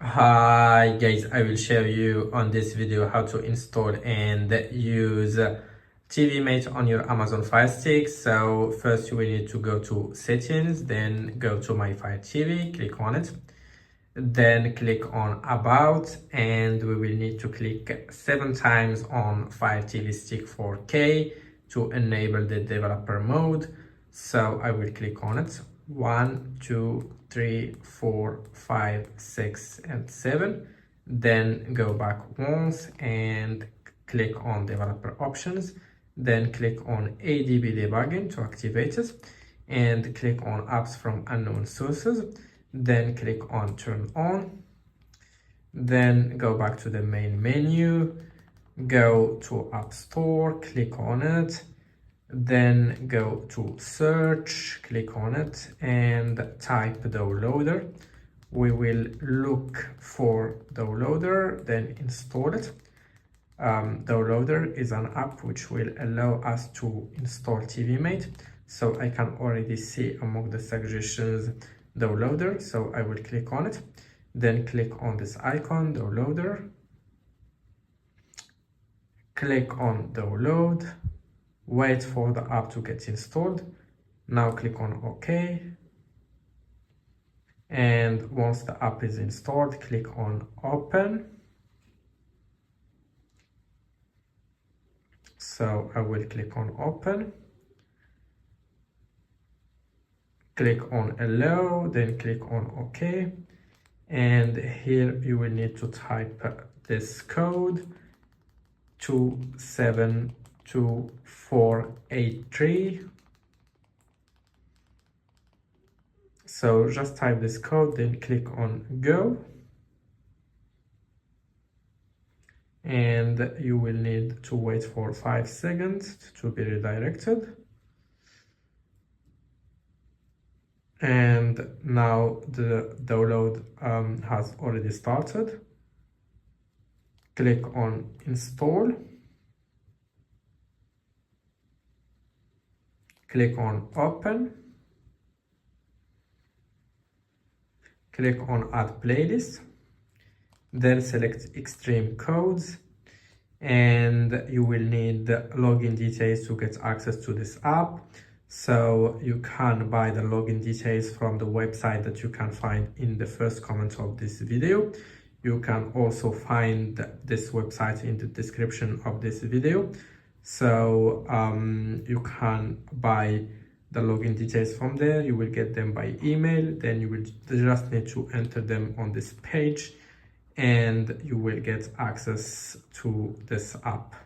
Hi guys, I will show you on this video how to install and use TiviMate on your Amazon Fire Stick. So first you will need to go to settings, then go to my Fire TV, click on it, then click on about, and we will need to click 7 times on Fire TV Stick 4K to enable the developer mode. So I will click on it. 1, 2, 3, 4, 5, 6, and 7. Then go back once and click on developer options. Then click on ADB debugging to activate it, and click on apps from unknown sources. Then click on turn on. Then go back to the main menu, go to App Store, click on it, then go to search, click on it, and type downloader. We will look for downloader, then install it. Downloader is an app which will allow us to install TiviMate. So I can already see among the suggestions downloader, so I will click on it, then click on this icon downloader, click on download, wait for the app to get installed. Now click on OK, and once the app is installed, click on open. So I will click on open, click on allow, then click on OK, and here you will need to type this code 272483. So just type this code, then click on go, and you will need to wait for 5 seconds to be redirected. And now the download has already started. Click on install, click on open, click on add playlist, then select extreme codes, and you will need login details to get access to this app. So you can buy the login details from the website that you can find in the first comment of this video. You can also find this website in the description of this video. So you can buy the login details from there. You will get them by email. Then you will just need to enter them on this page, and you will get access to this app.